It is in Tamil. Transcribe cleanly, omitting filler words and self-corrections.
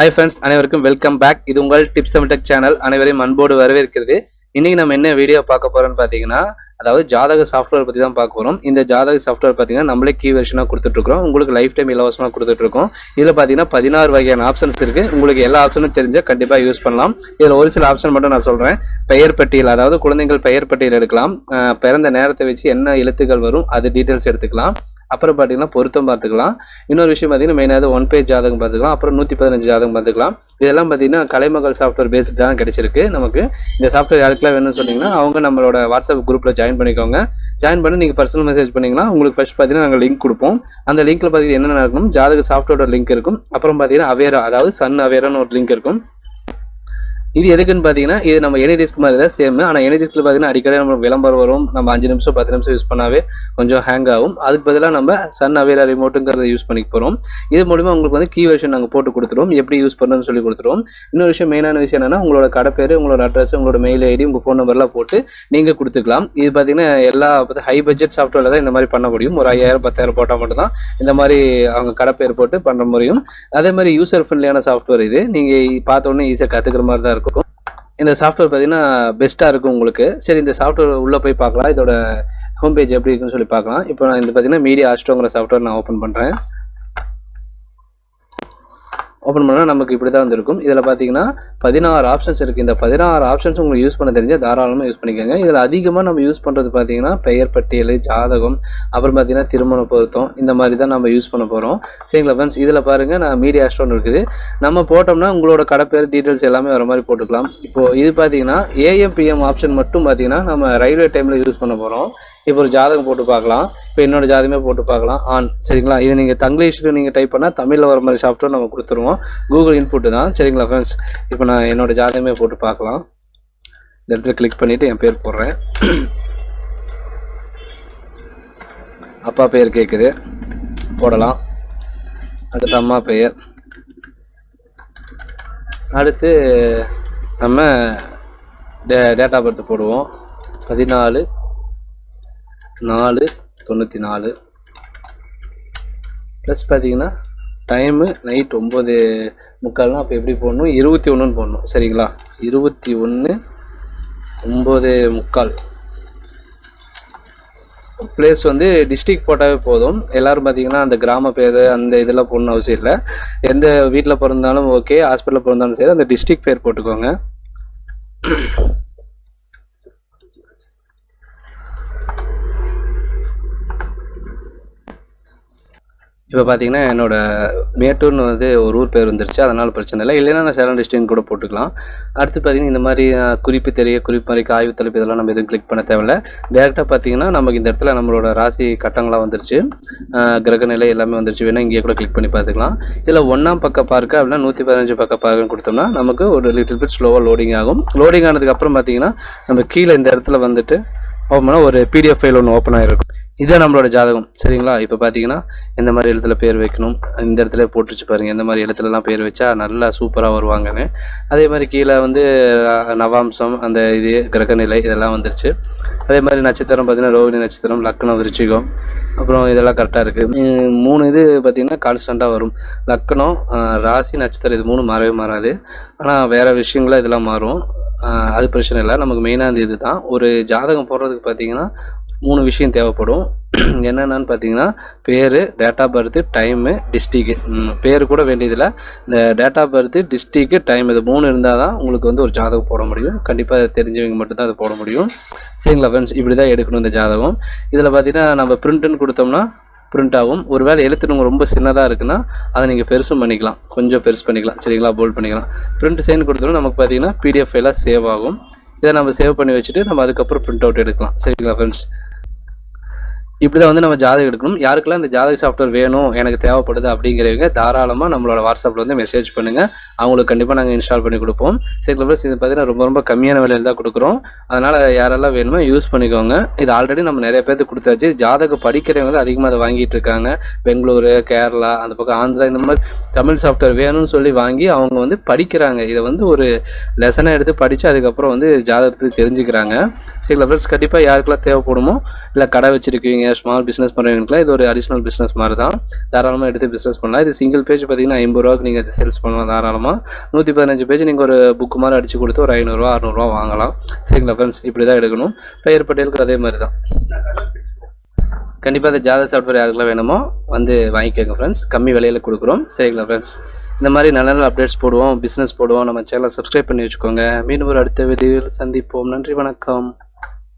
Hi friends, அனைவருக்கும் வெல்கம் பேக். இது உங்கள் டிப்ஸ் தமிழ் டெக் சேனல். அனைவரையும் அன்போடு வரவேற்கிறது. இன்னைக்கு நம்ம என்ன வீடியோ பார்க்க போறோம்னு பார்த்தீங்கன்னா, அதாவது ஜாதக சாஃப்ட்வேர் பற்றி தான் பார்க்க போகிறோம். இந்த ஜாதக சாஃப்ட்வேர் பார்த்தீங்கன்னா நம்மளே கீ வெர்ஷனாக கொடுத்துட்ருக்கோம். உங்களுக்கு லைஃப் டைம் இலவசமாக கொடுத்துட்ருக்கோம். இதில் பார்த்தீங்கன்னா 16 வகையான ஆப்ஷன்ஸ் இருக்குது. உங்களுக்கு எல்லா ஆப்ஷனும் தெரிஞ்சால் கண்டிப்பாக யூஸ் பண்ணலாம். இதில் ஒரு சில ஆப்ஷன் மட்டும் நான் சொல்கிறேன். பெயர் பட்டியல், அதாவது குழந்தைகள் பெயர் பட்டியல் எடுக்கலாம். பிறந்த நேரத்தை வச்சு என்ன எழுத்துக்கள் வரும் அது டீட்டெயில்ஸ் எடுத்துக்கலாம். அப்புறம் பார்த்தீங்கன்னா பொருத்தம் பார்த்துக்கலாம். இன்னொரு விஷயம் பார்த்தீங்கன்னா மெயினாக 1 பேஜ் ஜாதகம் பார்த்துக்கலாம். அப்புறம் 115 ஜாதகம் பார்த்துக்கலாம். இதெல்லாம் பார்த்தீங்கன்னா கலைமகள் சாஃப்ட்வேர் பேஸ்டு தான் கிடைச்சிருக்கு நமக்கு. இந்த சாஃப்ட்வேர் யாருக்கெல்லாம் வேணும்னு சொன்னீங்கன்னா அவங்க நம்மளோட வாட்ஸ்அப் குரூப்பில் ஜாயின் பண்ணிக்கோங்க. ஜாயின் பண்ணி நீங்கள் பர்சனல் மெசேஜ் பண்ணிங்கன்னா உங்களுக்கு ஃபர்ஸ்ட் பார்த்தீங்கன்னா நாங்கள் லிங்க் கொடுப்போம். அந்த லிங்க்கில் பார்த்தீங்கன்னா என்னென்ன இருக்கும், ஜாதக சாஃப்ட்வேரோட லிங்க் இருக்கும். அப்புறம் பார்த்தீங்கன்னா அவேரா, அதாவது சன் அவேரான்னு ஒரு லிங்க் இருக்கும். இது எதுக்குன்னு பார்த்தீங்கன்னா இது நம்ம எனி டிஸ்க் மாதிரி தான் சேம். ஆனால் எனி டிஸ்கில் பார்த்தீங்கன்னா அடிக்கடி நம்ம விளம்பரம் வரும். நம்ம 5 நிமிஷம் 10 நிமிஷம் யூஸ் பண்ணாவே கொஞ்சம் ஹேங் ஆகும். அதுக்கு பதிலாக நம்ம சன் அவேரா ரிமோட்டுங்கிறத யூஸ் பண்ணிக்க போகிறோம். இது மூலிமா உங்களுக்கு வந்து கீ வெர்ஷன் நாங்கள் போட்டு கொடுத்துருவோம். எப்படி யூஸ் பண்ணணும்னு சொல்லி கொடுத்துருவோம். இன்னொரு விஷயம், மெயினான விஷயம் என்னன்னா உங்களோட கடை பேர், உங்களோட அட்ரஸ், உங்களோட மெயில் ஐடி, உங்கள் ஃபோன் நம்பர்லாம் போட்டு நீங்கள் கொடுத்துக்கலாம். இது பார்த்தீங்கன்னா எல்லா ஹை பட்ஜெட் சாஃப்ட்வேரில் தான் இந்த மாதிரி பண்ண முடியும். ஒரு 5000 10,000 போட்டால் மட்டும்தான் இந்த மாதிரி அவங்க கடை பேர் போட்டு பண்ண முடியும். அதே மாதிரி யூசர் ஃப்ரெண்ட்லியான சாஃப்ட்வேர் இது. நீங்கள் பார்த்த உடனே ஈஸியாக கற்றுக்கிற மாதிரி தான் இருக்கும். இந்த சாஃப்ட்வேர் பார்த்தீங்கன்னா பெஸ்ட்டாக இருக்கும் உங்களுக்கு. சரி, இந்த சாஃப்ட்வேர் உள்ளே போய் பார்க்கலாம். இதோட ஹோம் பேஜ் எப்படி இருக்குன்னு சொல்லி பார்க்கலாம். இப்போ நான் இந்த பார்த்தீங்கன்னா மீடியா ஆஸ்ட்ரோங்கிற சாஃப்ட்வேர் நான் ஓப்பன் பண்ணுறேன். ஓப்பன் பண்ணால் நமக்கு இப்படி தான் வந்துருக்கும். இதில் பார்த்தீங்கன்னா 16 ஆப்ஷன்ஸ் இருக்குது. இந்த 16 ஆப்ஷன்ஸ் உங்களுக்கு யூஸ் பண்ண தெரிஞ்சால் தாராளமாக யூஸ் பண்ணிக்கோங்க. இதில் அதிகமாக நம்ம யூஸ் பண்ணுறது பார்த்தீங்கன்னா பெயர் பட்டியல், ஜாதகம், அப்புறம் பார்த்தீங்கன்னா திருமண பொருத்தம், இந்த மாதிரி தான் நம்ம யூஸ் பண்ண போகிறோம். சரிங்களா ஃப்ரெண்ட்ஸ், இதில் பாருங்கள் நான் மீடியா ஆஸ்ட்ரோன்னு இருக்குது. நம்ம போட்டோம்னா உங்களோட கடை பேர் டீட்டெயில்ஸ் எல்லாமே வர மாதிரி போட்டுக்கலாம். இப்போது இது பார்த்தீங்கன்னா AM PM ஆப்ஷன் மட்டும் பார்த்தீங்கன்னா நம்ம ரயில்வே டைமில் யூஸ் பண்ண போகிறோம். இப்போ ஒரு ஜாதகம் போட்டு பார்க்கலாம். இப்போ என்னோட ஜாதகமே போட்டு பார்க்கலாம் ஆன். சரிங்களா, இது நீங்கள் தங்கிலீஷில் நீங்கள் டைப் பண்ணால் தமிழில் வர மாதிரி சாஃப்ட்வேர் நம்ம கொடுத்துருவோம். கூகுள் இன்புட்டு தான். சரிங்களா ஃப்ரெண்ட்ஸ், இப்போ நான் என்னோட ஜாதகமே போட்டு பார்க்கலாம். இந்த இடத்துல கிளிக் பண்ணிவிட்டு என் பேர் போடுறேன். அப்பா பெயர் கேட்குது, போடலாம். அடுத்து அம்மா பெயர். அடுத்து நம்ம டேட் ஆஃப் பர்த் போடுவோம். 14/4/94 ப்ளஸ் பார்த்தீங்கன்னா டைமு நைட் 9:45. அப்போ எப்படி போடணும், 21ன்னு போடணும். சரிங்களா, 21/9:45. பிளேஸ் வந்து டிஸ்ட்ரிக்ட் போட்டாவே போதும். எல்லோரும் பார்த்தீங்கன்னா அந்த கிராம பேர் அந்த இதெல்லாம் போடணும் அவசியம் இல்லை. எந்த வீட்டில் பிறந்தாலும் ஓகே, ஹாஸ்பிட்டலில் பிறந்தாலும் சரி, அந்த டிஸ்ட்ரிக்ட் பேர் போட்டுக்கோங்க. இப்போ பார்த்தீங்கன்னா என்னோட மேட்டூர்னு வந்து ஒரு ஊர் பேர் வந்துருச்சு, அதனால் பிரச்சனை இல்லை. இல்லைன்னா நான் சேலம் டிஸ்ட்ரிக்ட் கூட போட்டுக்கலாம். அடுத்து பார்த்தீங்கன்னா இந்த மாதிரி குறிப்பு மாதிரி ஆய்வு தலைப்பு இதெல்லாம் நம்ம எதுவும் கிளிக் பண்ண தேவையில்லை. டேரெக்டாக பார்த்தீங்கன்னா நமக்கு இந்த இடத்துல நம்மளோட ராசி கட்டங்களாக வந்துருச்சு, கிரகநிலை எல்லாமே வந்துருச்சு. வேணால் இங்கேயே கூட கிளிக் பண்ணி பார்த்துக்கலாம். இதில் 1ஆம் பக்க பார்க்க அப்படின்னா 115 பக்க பார்க்கன்னு கொடுத்தோம்னா நமக்கு ஒரு லிட்டில் பிட் ஸ்லோவாக லோடிங் ஆகும். லோடிங் ஆனதுக்கப்புறம் பார்த்தீங்கன்னா நம்ம கீழே இந்த இடத்துல வந்துட்டு ஓப்பன் பண்ணால் ஒரு PDF ஃபைல் ஒன்று ஓப்பன் ஆகிருக்கும். இதுதான் நம்மளோட ஜாதகம். சரிங்களா, இப்போ பார்த்தீங்கன்னா எந்த மாதிரி இடத்துல பேர் வைக்கணும் இந்த இடத்துல போட்டுச்சு பாருங்கள். எந்த மாதிரி இடத்துலலாம் பேர் வச்சா நல்லா சூப்பராக வருவாங்கன்னு. அதே மாதிரி கீழே வந்து நவாம்சம், அந்த இது கிரகநிலை இதெல்லாம் வந்துருச்சு. அதே மாதிரி நட்சத்திரம் பார்த்தீங்கன்னா ரோகிணி நட்சத்திரம், லக்னம், விருச்சிகம், அப்புறம் இதெல்லாம் கரெக்டாக இருக்குது. 3 இது பார்த்திங்கன்னா கான்ஸ்டண்ட்டாக வரும். லக்னம், ராசி, நட்சத்திரம், இது 3 மாறவே மாறாது. ஆனால் வேறு விஷயங்களாக இதெல்லாம் மாறும். அது பிரச்சனை இல்லை. நமக்கு மெயினாக அந்த இது தான். ஒரு ஜாதகம் போடுறதுக்கு பார்த்திங்கன்னா 3 விஷயம் தேவைப்படும். என்னென்னு பார்த்தீங்கன்னா பேர், date of birth, time, district. பேர் கூட வேண்டியதில்லை. இந்த date of birth, district, time, இது 3 இருந்தால் தான் உங்களுக்கு வந்து ஒரு ஜாதகம் போட முடியும். கண்டிப்பாக அதை தெரிஞ்சவங்க மட்டும்தான் அதை போட முடியும். சரிங்களா ஃப்ரெண்ட்ஸ், இப்படி தான் எடுக்கணும் இந்த ஜாதகம். இதில் பார்த்தீங்கன்னா நம்ம பிரிண்ட்டுன்னு கொடுத்தோம்னா பிரிண்ட் ஆகும். ஒரு வேளை எழுத்து ரொம்ப சின்னதாக இருக்குன்னா அதை நீங்கள் பெருசும் பண்ணிக்கலாம், கொஞ்சம் பெருசு பண்ணிக்கலாம். சரிங்களா, போல்ட் பண்ணிக்கலாம். பிரிண்ட் சைன் கொடுத்தோம்னா நமக்கு பார்த்தீங்கன்னா PDF ஃபைலாக சேவ் ஆகும். இதை நம்ம சேவ் பண்ணி வச்சுட்டு நம்ம அதுக்கப்புறம் பிரிண்ட் அவுட் எடுக்கலாம். சரிங்களா ஃப்ரெண்ட்ஸ், இப்படி தான் வந்து நம்ம ஜாதகம் எடுக்கணும். யாருக்கெல்லாம் இந்த ஜாதக சாஃப்ட்வேர் வேணும், எனக்கு தேவைப்படுது அப்படிங்கிறவங்க தாராளமாக நம்மளோட வாட்ஸ்அப்பில் வந்து மெசேஜ் பண்ணுங்கள். அவங்களுக்கு கண்டிப்பாக நாங்கள் இன்ஸ்டால் பண்ணி கொடுப்போம். சரி ப்ளஸ் இது பார்த்தீங்கன்னா ரொம்ப கம்மியான விலையில் தான் கொடுக்குறோம். அதனால் யாரெல்லாம் வேணுமோ யூஸ் பண்ணிக்கோங்க. இது ஆல்ரெடி நம்ம நிறைய பேருக்கு கொடுத்தாச்சு. ஜாதகம் படிக்கிறவங்க அதிகமாக அதை வாங்கிட்டு இருக்காங்க. பெங்களூரு, கேரளா, அந்த பக்கம் ஆந்திரா, இந்த மாதிரி தமிழ் சாஃப்ட்வேர் வேணும்னு சொல்லி வாங்கி அவங்க வந்து படிக்கிறாங்க. இதை வந்து ஒரு லெசனை எடுத்து படித்து அதுக்கப்புறம் வந்து ஜாதகத்துக்கு தெரிஞ்சுக்கிறாங்க. சரி ப்ளஸ் கண்டிப்பாக யாருக்கெல்லாம் தேவைப்படுமோ, இல்லை கடை வச்சுருக்கீங்க, பண்ணுறீங்க, ஸ்மால் பிஸ்னஸ் பண்ணுறவங்களுக்குலாம் இது ஒரு அடிஷ்னல் பிஸ்னஸ் மாதிரி தான். தாராளமாக எடுத்து பிஸ்னஸ் பண்ணலாம். இது சிங்கிள் பேஜ் பார்த்தீங்கன்னா ₹50 நீங்கள் இது சேல்ஸ் பண்ணலாம் தாராளமாக. 115 பேஜ் நீங்கள் ஒரு புக்கு மாதிரி அடித்து கொடுத்து ஒரு ₹500 600 வாங்கலாம். சரிங்களா ஃப்ரெண்ட்ஸ், இப்படி தான் எடுக்கணும். பெயர் பட்டியலுக்கு அதே மாதிரி தான். கண்டிப்பாக இந்த ஜாதக சாஃப்ட்வேர் யாருக்கெல்லாம் வேணுமோ வந்து வாங்கிக்கோங்க ஃப்ரெண்ட்ஸ், கம்மி விலையில் கொடுக்குறோம். சரிங்களா ஃப்ரெண்ட்ஸ், இந்த மாதிரி நல்ல நல்ல அப்டேட்ஸ் போடுவோம், பிஸ்னஸ் போடுவோம். நம்ம சேனலை சப்ஸ்கிரைப் பண்ணி வச்சுக்கோங்க. மீண்டும் ஒரு அடுத்த வீடியோவில் சந்திப்போம். நன்றி, வணக்கம்.